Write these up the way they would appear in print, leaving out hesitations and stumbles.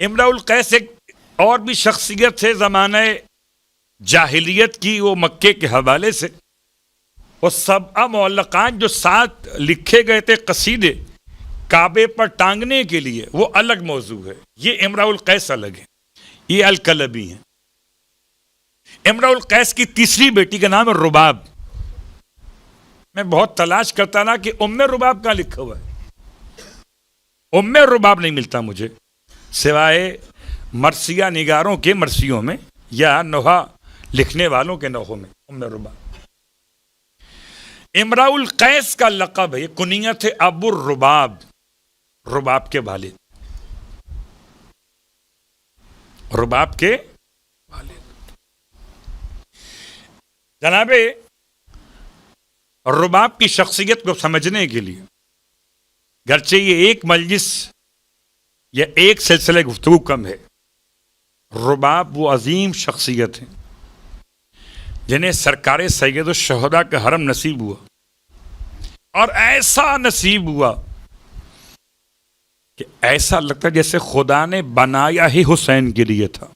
امرؤ القیس ایک اور بھی شخصیت ہے زمانہ جاہلیت کی، وہ مکے کے حوالے سے وہ سبع معلقات جو 7 لکھے گئے تھے قصیدے کعبے پر ٹانگنے کے لیے، وہ الگ موضوع ہے. یہ امرؤ القیس الگ ہے، یہ الکلبی ہیں. امرؤ القیس کی تیسری بیٹی کا نام ہے رباب. میں بہت تلاش کرتا نا کہ ام رباب کہاں لکھا ہوا ہے، ام رباب نہیں ملتا مجھے سوائے مرثیہ نگاروں کے مرثیوں میں یا نوحہ لکھنے والوں کے نوحوں میں. ام رباب امرؤ القیس کا لقب ہے، یہ کنیت ہے ابو الرباب، رباب کے والد، رباب کے والد. جناب رباب کی شخصیت کو سمجھنے کے لیے گرچہ یہ ایک مجلس یا ایک سلسلہ گفتگو کم ہے، رباب وہ عظیم شخصیت ہیں جنہیں سرکار سید الشہداء کا حرم نصیب ہوا، اور ایسا نصیب ہوا کہ ایسا لگتا جیسے خدا نے بنایا ہی حسین کے لیے تھا.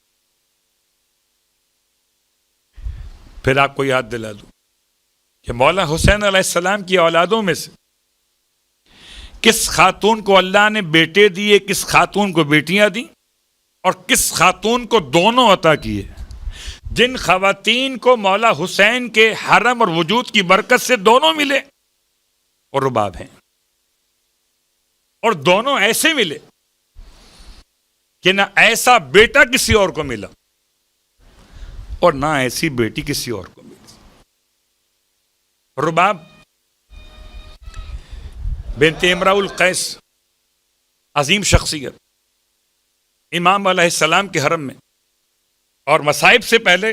پھر آپ کو یاد دلا دوں کہ مولا حسین علیہ السلام کی اولادوں میں سے کس خاتون کو اللہ نے بیٹے دیے، کس خاتون کو بیٹیاں دیں، اور کس خاتون کو دونوں عطا کیے. جن خواتین کو مولا حسین کے حرم اور وجود کی برکت سے دونوں ملے اور رباب ہیں، اور دونوں ایسے ملے کہ نہ ایسا بیٹا کسی اور کو ملا اور نہ ایسی بیٹی کسی اور کو ملی. رباب بنت امرؤ القیس عظیم شخصیت، امام علیہ السلام کے حرم میں، اور مصائب سے پہلے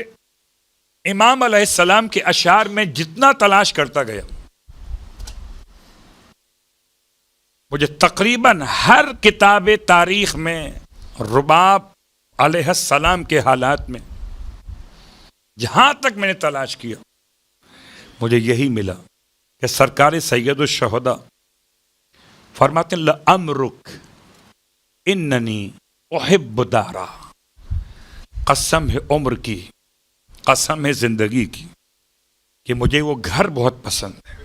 امام علیہ السلام کے اشعار میں جتنا تلاش کرتا گیا مجھے تقریباً ہر کتاب تاریخ میں رباب علیہ السلام کے حالات میں جہاں تک میں نے تلاش کیا مجھے یہی ملا کہ سرکار سید الشہداء فرماتے ہیں لَأَمْرُكْ إِنَّنِي أُحِبُّ دَارًا، قسم ہے عمر کی، قسم ہے زندگی کی، کہ مجھے وہ گھر بہت پسند ہے.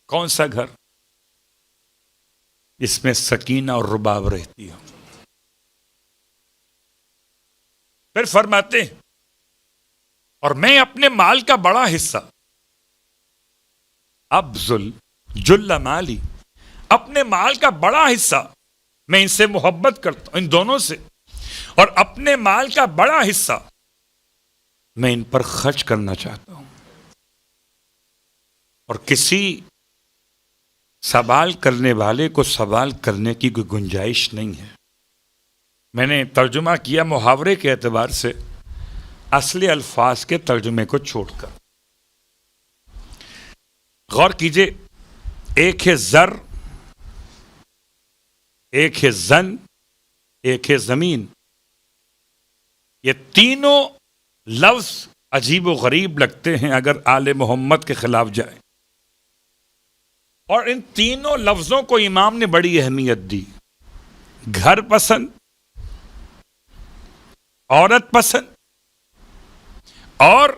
کون سا گھر؟ اس میں سکینہ اور رباب رہتی ہے. پھر فرماتے ہیں اور میں اپنے مال کا بڑا حصہ ابذل جل مالی، اپنے مال کا بڑا حصہ میں ان سے محبت کرتا ہوں، ان دونوں سے، اور اپنے مال کا بڑا حصہ میں ان پر خرچ کرنا چاہتا ہوں. اور کسی سوال کرنے والے کو سوال کرنے کی کوئی گنجائش نہیں ہے. میں نے ترجمہ کیا محاورے کے اعتبار سے اصلی الفاظ کے ترجمے کو چھوڑ کر. غور کیجئے، ایک ہے زر، ایک ہے زن، ایک ہے زمین. یہ تینوں لفظ عجیب و غریب لگتے ہیں اگر آل محمد کے خلاف جائے، اور ان تینوں لفظوں کو امام نے بڑی اہمیت دی. گھر پسند، عورت پسند، اور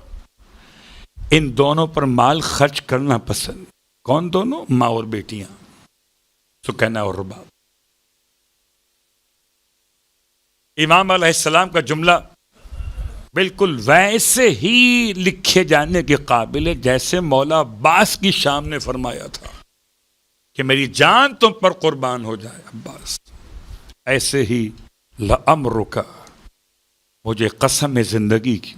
ان دونوں پر مال خرچ کرنا پسند. کون دونوں؟ ماں اور بیٹیاں، سکینہ اور رباب. امام علیہ السلام کا جملہ بالکل ویسے ہی لکھے جانے کے قابل ہے جیسے مولا عباس کی شام نے فرمایا تھا کہ میری جان تم پر قربان ہو جائے عباس. ایسے ہی لَأَمْرُكَ، مجھے قسم ہے زندگی کی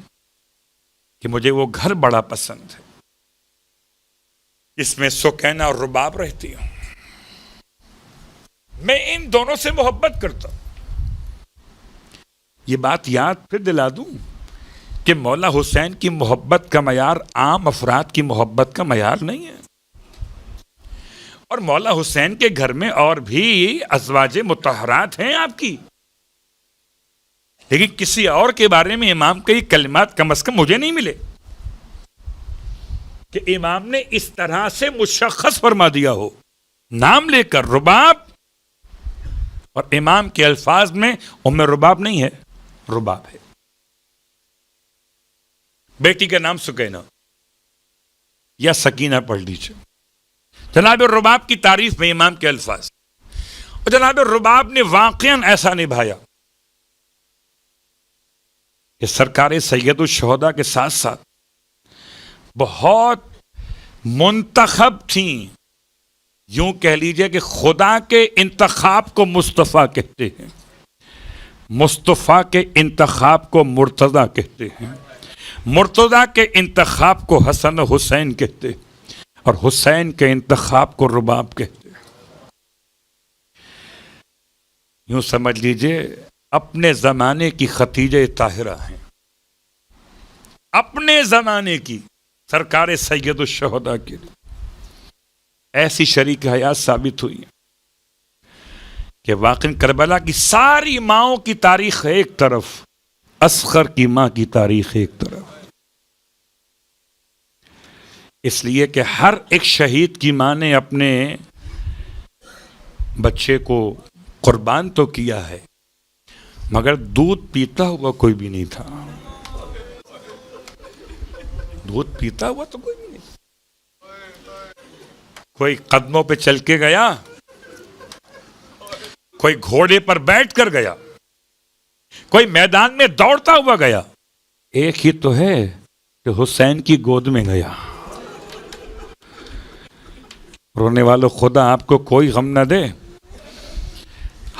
کہ مجھے وہ گھر بڑا پسند ہے، اس میں سکینہ اور رباب رہتی ہوں. میں ان دونوں سے محبت کرتا ہوں. یہ بات یاد پھر دلا دوں کہ مولا حسین کی محبت کا معیار عام افراد کی محبت کا معیار نہیں ہے. اور مولا حسین کے گھر میں اور بھی ازواج مطہرات ہیں آپ کی، لیکن کسی اور کے بارے میں امام کے کلمات کم از کم مجھے نہیں ملے کہ امام نے اس طرح سے مشخص فرما دیا ہو، نام لے کر رباب اور امام کے الفاظ میں ام رباب نہیں ہے، رباب ہے۔ بیٹی کا نام سکینہ یا سکینہ پڑھ لیجیے۔ جناب رباب کی تعریف میں امام کے الفاظ، اور جناب رباب نے واقعاً ایسا نبھایا کہ سرکار سید الشہداء کے ساتھ ساتھ بہت منتخب تھیں، یوں کہہ لیجئے کہ خدا کے انتخاب کو مصطفیٰ کہتے ہیں، مصطفیٰ کے انتخاب کو مرتضیٰ کہتے ہیں، مرتضیٰ کے انتخاب کو حسن و حسین کہتے ہیں، اور حسین کے انتخاب کو رباب کہتے ہیں۔ یوں سمجھ لیجئے اپنے زمانے کی ختیجہ طاہرہ ہیں، اپنے زمانے کی سرکار سید الشہداء کے لیے ایسی شریک حیات ثابت ہوئی کہ واقعی کربلا کی ساری ماؤں کی تاریخ ایک طرف، اصغر کی ماں کی تاریخ ایک طرف، اس لیے کہ ہر ایک شہید کی ماں نے اپنے بچے کو قربان تو کیا ہے، مگر دودھ پیتا ہوا کوئی بھی نہیں تھا، دودھ پیتا ہوا تو کوئی بھی نہیں، کوئی قدموں پہ چل کے گیا، کوئی گھوڑے پر بیٹھ کر گیا، کوئی میدان میں دوڑتا ہوا گیا، ایک ہی تو ہے کہ حسین کی گود میں گیا۔ رونے والوں، خدا آپ کو کوئی غم نہ دے،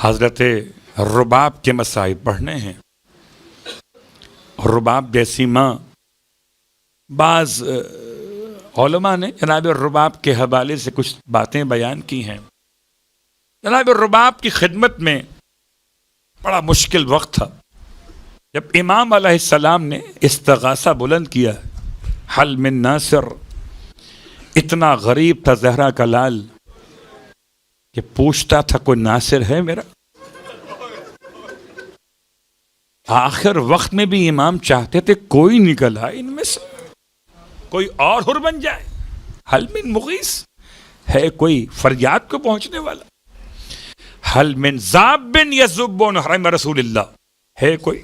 حضرت رباب کے مصائب پڑھنے ہیں، اور رباب جیسی ماں، بعض علماء نے جناب رباب کے حوالے سے کچھ باتیں بیان کی ہیں۔ جناب رباب کی خدمت میں بڑا مشکل وقت تھا، جب امام علیہ السلام نے استغاثہ بلند کیا، حل من ناصر، اتنا غریب تھا زہرا کا لال کہ پوچھتا تھا کوئی ناصر ہے میرا؟ آخر وقت میں بھی امام چاہتے تھے کوئی نکل آئے ان میں سے، کوئی اور حر بن جائے، حل من مغیث، ہے کوئی فریاد کو پہنچنے والا، حل من ذاب یذب حرم رسول اللہ، ہے کوئی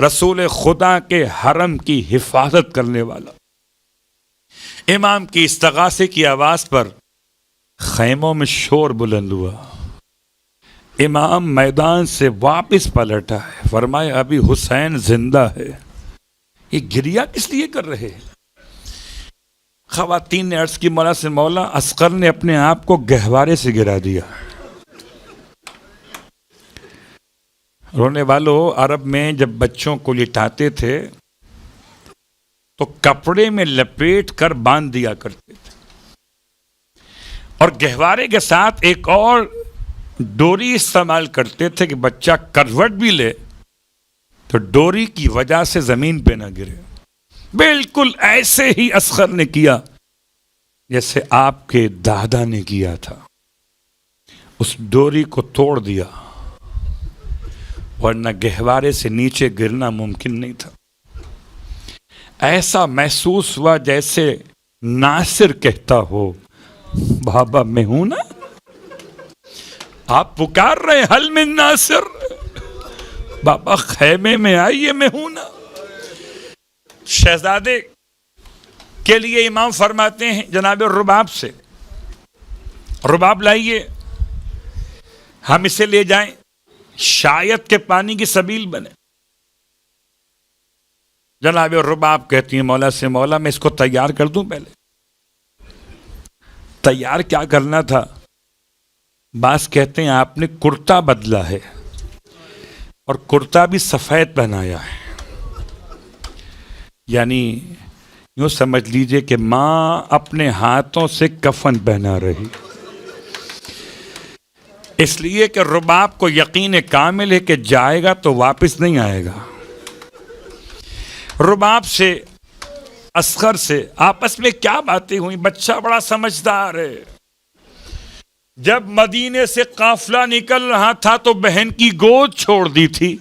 رسول خدا کے حرم کی حفاظت کرنے والا۔ امام کی استغاثے کی آواز پر خیموں میں شور بلند ہوا، امام میدان سے واپس پلٹا ہے، فرمایا ابھی حسین زندہ ہے، یہ گریہ کس لیے کر رہے ہیں؟ خواتین نے عرض کی مولا سے، مولا اصغر نے اپنے آپ کو گہوارے سے گرا دیا۔ رونے والوں، عرب میں جب بچوں کو لٹاتے تھے تو کپڑے میں لپیٹ کر باندھ دیا کرتے تھے، اور گہوارے کے ساتھ ایک اور ڈوری استعمال کرتے تھے کہ بچہ کروٹ بھی لے تو ڈوری کی وجہ سے زمین پہ نہ گرے۔ بالکل ایسے ہی اصغر نے کیا جیسے آپ کے دادا نے کیا تھا، اس ڈوری کو توڑ دیا، ورنہ گہوارے سے نیچے گرنا ممکن نہیں تھا۔ ایسا محسوس ہوا جیسے ناصر کہتا ہو، بابا میں ہوں نا، آپ پکار رہے حل من ناصر، بابا خیمے میں آئیے، میں ہوں نا۔ شہزادے کے لیے امام فرماتے ہیں جناب رباب سے، رباب لائیے، ہم اسے لے جائیں، شاید کے پانی کی سبیل بنے۔ جناب رباب کہتی ہیں مولا سے، مولا میں اس کو تیار کر دوں؟ پہلے تیار کیا کرنا تھا؟ بعض کہتے ہیں آپ نے کرتا بدلا ہے، اور کرتا بھی سفید پہنایا ہے، یعنی یوں سمجھ لیجئے کہ ماں اپنے ہاتھوں سے کفن پہنا رہی، اس لیے کہ رباب کو یقین کامل ہے کہ جائے گا تو واپس نہیں آئے گا۔ رباب سے، اصغر سے آپس میں کیا باتیں ہوئیں؟ بچہ بڑا سمجھدار ہے، جب مدینے سے قافلہ نکل رہا تھا تو بہن کی گود چھوڑ دی تھی،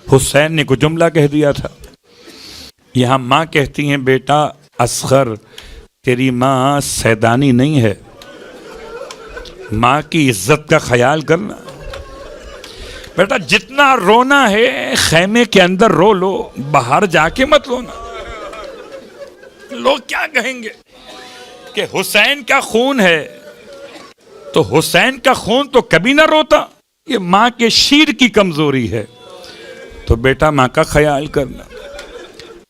حسین نے کوئی جملہ کہہ دیا تھا۔ یہاں ماں کہتی ہیں بیٹا اصغر، تیری ماں سیدانی نہیں ہے، ماں کی عزت کا خیال کرنا۔ بیٹا جتنا رونا ہے خیمے کے اندر رو لو، باہر جا کے مت رونا. لوگ کیا کہیں گے کہ حسین کا خون ہے، تو حسین کا خون تو کبھی نہ روتا، یہ ماں کے شیر کی کمزوری ہے. تو بیٹا ماں کا خیال کرنا.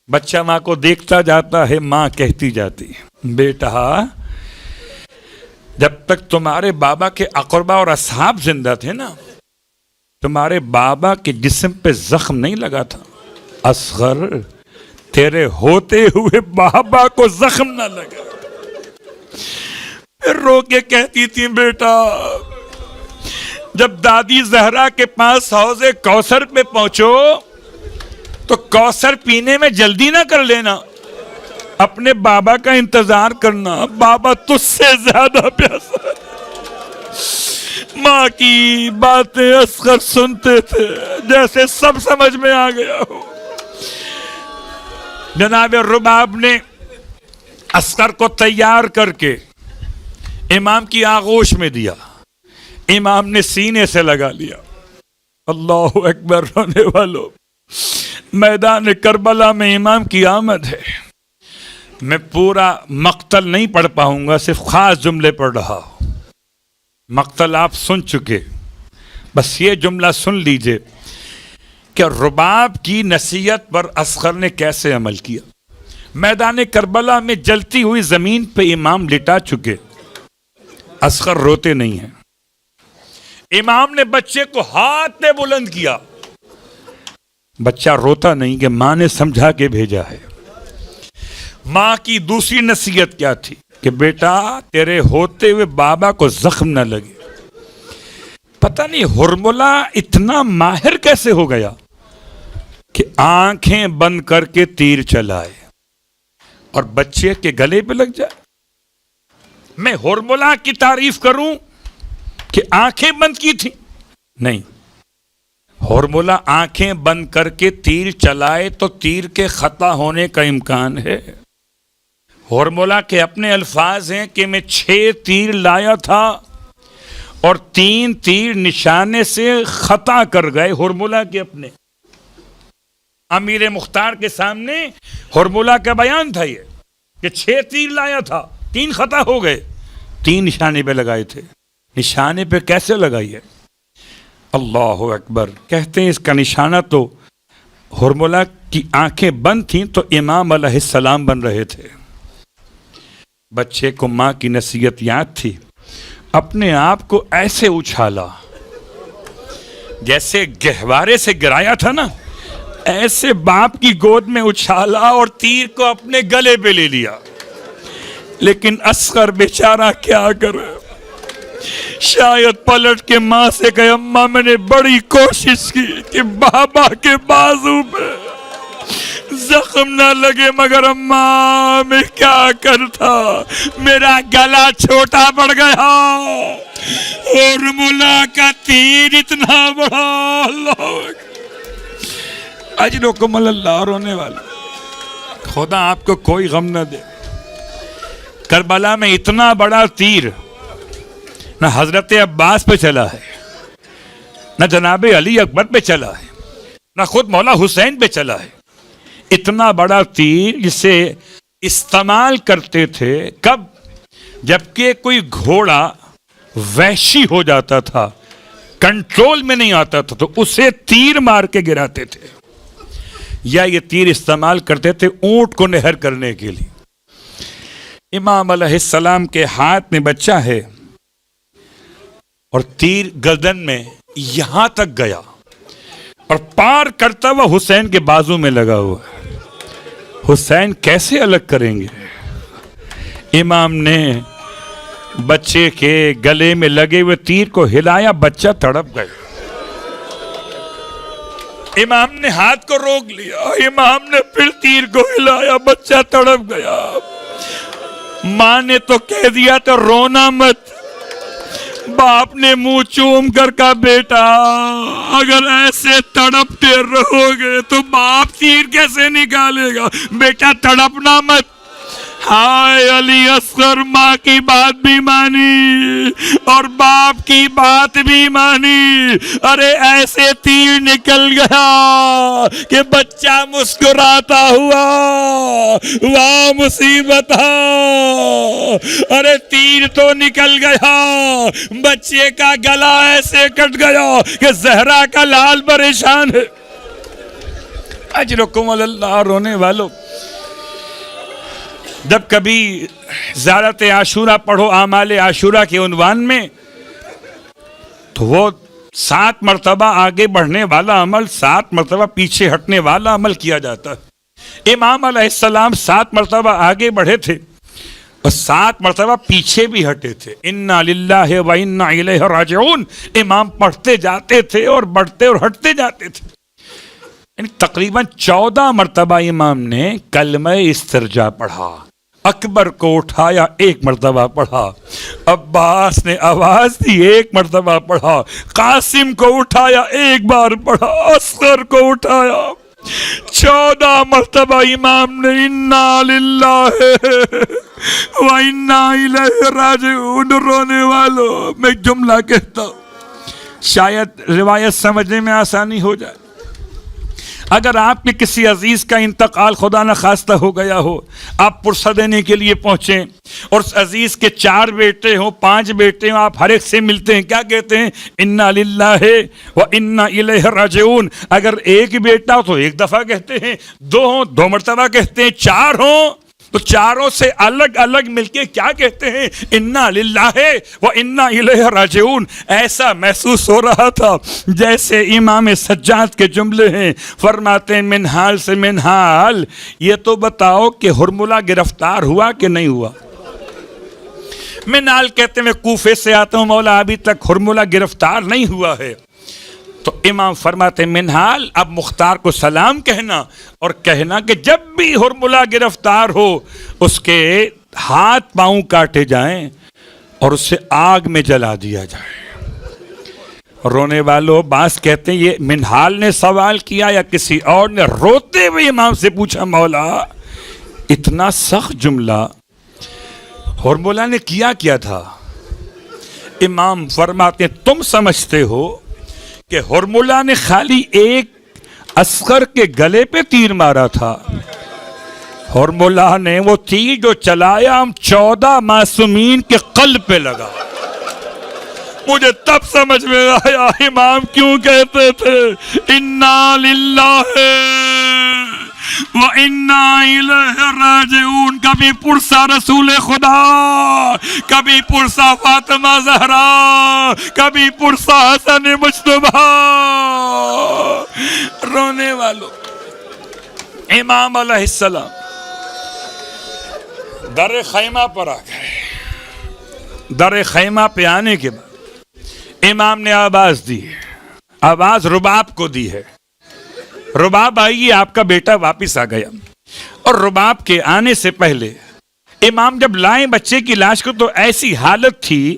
بچہ ماں کو دیکھتا جاتا ہے، ماں کہتی جاتی ہے بیٹا جب تک تمہارے بابا کے اقربا اور اصحاب زندہ تھے نا، تمہارے بابا کے جسم پہ زخم نہیں لگا تھا. اصغر تیرے ہوتے ہوئے بابا کو زخم نہ لگا. پھر رو کے کہتی تھی بیٹا جب دادی زہرا کے پاس حوض کوثر پہ پہنچو تو کوثر پینے میں جلدی نہ کر لینا، اپنے بابا کا انتظار کرنا، بابا تجھ سے زیادہ پیاسا. ماں کی باتیں اصغر سنتے تھے جیسے سب سمجھ میں آ گیا ہو. جناب رباب نے اصغر کو تیار کر کے امام کی آغوش میں دیا، امام نے سینے سے لگا لیا. اللہ اکبر. رونے والوں، میدان کربلا میں امام کی آمد ہے. میں پورا مقتل نہیں پڑھ پاؤں گا، صرف خاص جملے پڑھ رہا ہوں. مقتل آپ سن چکے، بس یہ جملہ سن لیجئے کہ رباب کی نصیحت پر اصغر نے کیسے عمل کیا. میدان کربلا میں جلتی ہوئی زمین پہ امام لٹا چکے، اصغر روتے نہیں ہیں. امام نے بچے کو ہاتھ میں بلند کیا، بچہ روتا نہیں کہ ماں نے سمجھا کے بھیجا ہے. ماں کی دوسری نصیحت کیا تھی کہ بیٹا تیرے ہوتے ہوئے بابا کو زخم نہ لگے. پتہ نہیں ہرملہ اتنا ماہر کیسے ہو گیا کہ آنکھیں بند کر کے تیر چلائے اور بچے کے گلے پہ لگ جائے. میں ہرملہ کی تعریف کروں کہ آنکھیں بند کی تھی؟ نہیں، ہرملہ آنکھیں بند کر کے تیر چلائے تو تیر کے خطا ہونے کا امکان ہے. ہرملہ کے اپنے الفاظ ہیں کہ میں 6 تیر لایا تھا اور 3 تیر نشانے سے خطا کر گئے. ہرملہ کے اپنے امیر مختار کے سامنے ہرملہ کا بیان تھا یہ کہ 6 تیر لایا تھا، 3 خطا ہو گئے، 3 نشانے پہ لگائے تھے. نشانے پہ کیسے لگائیے؟ اللہ اکبر. کہتے ہیں اس کا نشانہ تو ہرملہ کی آنکھیں بند تھیں تو امام علیہ السلام بن رہے تھے. بچے کو ماں کی نصیحت یاد تھی، اپنے آپ کو ایسے اچھالا جیسے گہوارے سے گرایا تھا نا، ایسے باپ کی گود میں اچھالا اور تیر کو اپنے گلے پہ لے لیا. لیکن اصغر بیچارہ کیا کرے، شاید پلٹ کے ماں سے کہے اماں میں نے بڑی کوشش کی کہ بابا کے بازو پہ زخم نہ لگے، مگر اماں میں کیا کرتا، میرا گلا چھوٹا پڑ گیا اور ملا کا تیر اتنا بڑا. اللہ اجرکم اللہ. رونے والا، خدا آپ کو کوئی غم نہ دے. کربلا میں اتنا بڑا تیر نہ حضرت عباس پہ چلا ہے، نہ جناب علی اکبر پہ چلا ہے، نہ خود مولا حسین پہ چلا ہے. اتنا بڑا تیر جسے استعمال کرتے تھے کب؟ جبکہ کوئی گھوڑا وحشی ہو جاتا تھا، کنٹرول میں نہیں آتا تھا، تو اسے تیر مار کے گراتے تھے. یا یہ تیر استعمال کرتے تھے اونٹ کو نہر کرنے کے لیے. امام علیہ السلام کے ہاتھ میں بچہ ہے اور تیر گردن میں یہاں تک گیا اور پار کرتا ہوا حسین کے بازو میں لگا ہوا. حسین کیسے الگ کریں گے؟ امام نے بچے کے گلے میں لگے ہوئے تیر کو ہلایا، بچہ تڑپ گیا. امام نے ہاتھ کو روک لیا، امام نے پھر تیر کو ہلایا، بچہ تڑپ گیا. ماں نے تو کہہ دیا تو رونا مت. باپ نے منہ چوم کر کہا بیٹا اگر ایسے تڑپتے رہو گے تو باپ تیر کیسے نکالے گا، بیٹا تڑپنا مت. ہائے علی اصغر ماں کی بات بھی مانی اور باپ کی بات بھی مانی. ارے ایسے تیر نکل گیا کہ بچہ مسکراتا ہوا واہ مصیبت. ارے تیر تو نکل گیا, بچے کا گلا ایسے کٹ گیا کہ زہرا کا لال پریشان ہے. اجرکم اللہ. رونے والوں, جب کبھی زیارت عاشورہ پڑھو اعمال عاشورہ کے عنوان میں, تو وہ 7 مرتبہ آگے بڑھنے والا عمل 7 مرتبہ پیچھے ہٹنے والا عمل کیا جاتا ہے. امام علیہ السلام 7 مرتبہ آگے بڑھے تھے اور 7 مرتبہ پیچھے بھی ہٹے تھے. انا للہ و انا الیہ راجعون. امام پڑھتے جاتے تھے اور بڑھتے اور ہٹتے جاتے تھے. یعنی تقریباً 14 مرتبہ امام نے کلمہ استرجاع پڑھا. اکبر کو اٹھایا 1 مرتبہ پڑھا, عباس نے آواز دی 1 مرتبہ پڑھا, قاسم کو اٹھایا 1 بار پڑھا, اصغر کو اٹھایا 14 مرتبہ امام نے انا للہ و انا الیہ راجعون. رونے والوں, میں ایک جملہ کہتا ہوں, شاید روایت سمجھنے میں آسانی ہو جائے. اگر آپ کے کسی عزیز کا انتقال خدا نخواستہ ہو گیا ہو, آپ پرسہ دینے کے لیے پہنچیں اور اس عزیز کے 4 بیٹے ہوں 5 بیٹے ہوں, آپ ہر ایک سے ملتے ہیں, کیا کہتے ہیں؟ انا للہ و انا الیہ راجعون. اگر ایک بیٹا ہو تو 1 دفعہ کہتے ہیں, 2 ہوں 2 مرتبہ کہتے ہیں, 4 ہوں تو چاروں سے الگ الگ مل کے کیا کہتے ہیں؟ انا للہ و انا الیہ راجعون. ایسا محسوس ہو رہا تھا جیسے امام سجاد کے جملے ہیں, فرماتے ہیں منحال سے منحال, یہ تو بتاؤ کہ ہرملہ گرفتار ہوا کہ نہیں ہوا؟ منحال کہتے ہیں میں کوفے سے آتا ہوں مولا, ابھی تک ہرملہ گرفتار نہیں ہوا ہے. تو امام فرماتے ہیں منحال, اب مختار کو سلام کہنا اور کہنا کہ جب بھی ہرملہ گرفتار ہو اس کے ہاتھ پاؤں کاٹے جائیں اور اسے آگ میں جلا دیا جائے. رونے والوں, بعض کہتے ہیں یہ منحال نے سوال کیا یا کسی اور نے روتے ہوئے امام سے پوچھا مولا اتنا سخت جملہ ہرملہ نے کیا تھا؟ امام فرماتے ہیں تم سمجھتے ہو کہ ہرملہ نے خالی ایک اصغر کے گلے پہ تیر مارا تھا؟ ہرملہ نے وہ تیر جو چلایا ہم 14 معصومین کے قلب پہ لگا. مجھے تب سمجھ میں آیا امام کیوں کہتے تھے انا للہ وَإِنَّا إِلَيْهِ رَاجِعُونَ. کبھی پرسا رسول خدا, کبھی پرسا فاطمہ زہرا, کبھی پرسا حسن مجتبیٰ. رونے والوں, امام علیہ السلام در خیمہ پر آ گئے. در خیمہ پہ آنے کے بعد امام نے آواز دی, آواز رباب کو دی ہے, رباب آئیے آپ کا بیٹا واپس آ گیا. اور رباب کے آنے سے پہلے امام جب لائیں بچے کی لاش کو تو ایسی حالت تھی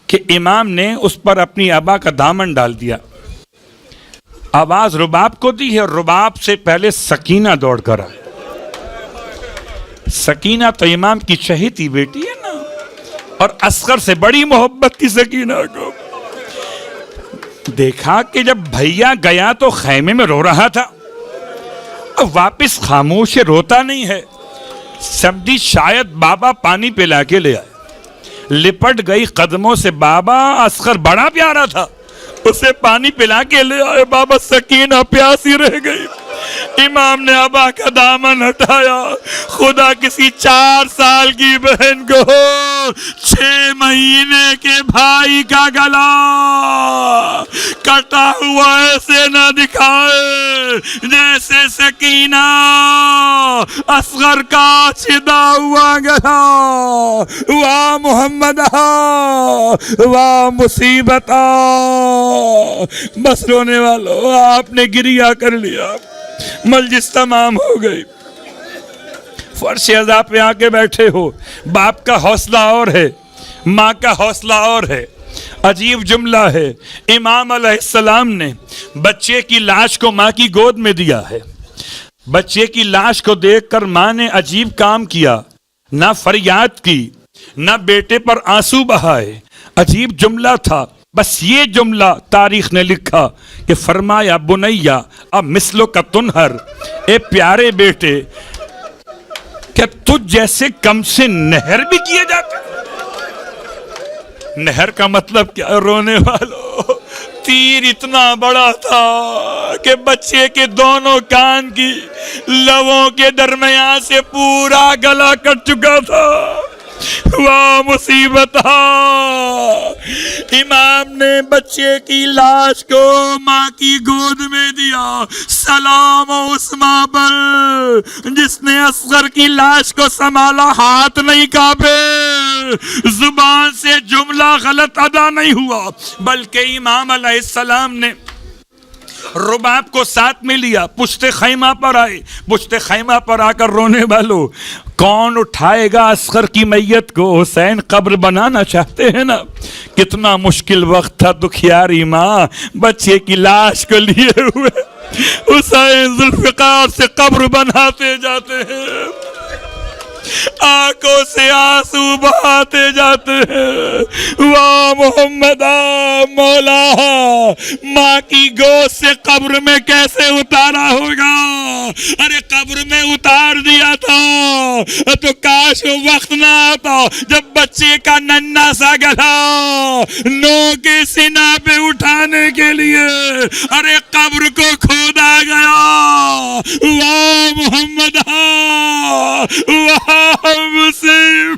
کہ امام نے اس پر اپنی ابا کا دامن ڈال دیا. آواز رباب کو دی ہے اور رباب سے پہلے سکینہ دوڑ کر آئی. سکینہ تو امام کی چہیتی بیٹی ہے نا, اور اصغر سے بڑی محبت کی سکینہ کو. دیکھا کہ جب بھیا گیا تو خیمے میں رو رہا تھا, اب واپس خاموش روتا نہیں ہے. سمجھی شاید بابا پانی پلا کے لے آئے. لپٹ گئی قدموں سے, بابا اصغر بڑا پیارا تھا, اسے پانی پلا کے لے آئے. بابا سکینہ پیاسی رہ گئی. امام نے ابا کا دامن ہٹایا. خدا کسی 4 سال کی بہن کو 6 مہینے کے بھائی کا گلا کٹا ہوا ایسے نہ دکھائے جیسے سکینہ اصغر کا چھدا ہوا گلا. واہ محمد واہ مصیبت. بس رونے والوں, آپ نے گریہ کر لیا, مجلس تمام ہو گئی. فرش عزا پہ آ کے بیٹھے ہو, باپ کا حوصلہ اور ہے, ماں کا حوصلہ اور ہے. عجیب جملہ ہے, امام علیہ السلام نے بچے کی لاش کو ماں کی گود میں دیا ہے. بچے کی لاش کو دیکھ کر ماں نے عجیب کام کیا. نہ فریاد کی، نہ بیٹے پر آنسو بہائے. عجیب جملہ تھا. بس یہ جملہ تاریخ نے لکھا کہ فرمایا بنیا اب مثلو کا تنہر، اے پیارے بیٹے کیا تجھ جیسے کم سے نہر بھی کیے جاتے. نہر کا مطلب کیا؟ رونے والوں، تیر اتنا بڑا تھا کہ بچے کے دونوں کان کی لبوں کے درمیان سے پورا گلا کٹ چکا تھا. واہ مصیبت. امام نے بچے کی لاش کو ماں کی گود میں دیا. سلام عثمان پر جس نے اصغر کی لاش کو سنبھالا، ہاتھ نہیں کانپے، زبان سے جملہ غلط ادا نہیں ہوا، بلکہ امام علیہ السلام نے رباب کو ساتھ میں لیا، پشت خیمہ پر آئے. پشت خیمہ پر آ کر رونے والوں، کون اٹھائے گا اصغر کی میت کو؟ حسین قبر بنانا چاہتے ہیں نا. کتنا مشکل وقت تھا. دکھیاری ماں بچے کی لاش کو لیے ہوئے حسین ذوالفقار سے قبر بناتے جاتے ہیں، آنکھوں سے آنسو بہاتے جاتے ہیں. واہ محمد مولا، ماں کی گود سے قبر میں کیسے اتارا ہوگا؟ ارے قبر میں اتار دیا تھا تو کاش وہ وقت نہ آتا جب بچے کا ننھا سا گلا نو کے سینہ پہ اٹھانے کے لیے ارے قبر کو کھودا گیا. واہ محمد، واہ مسلم.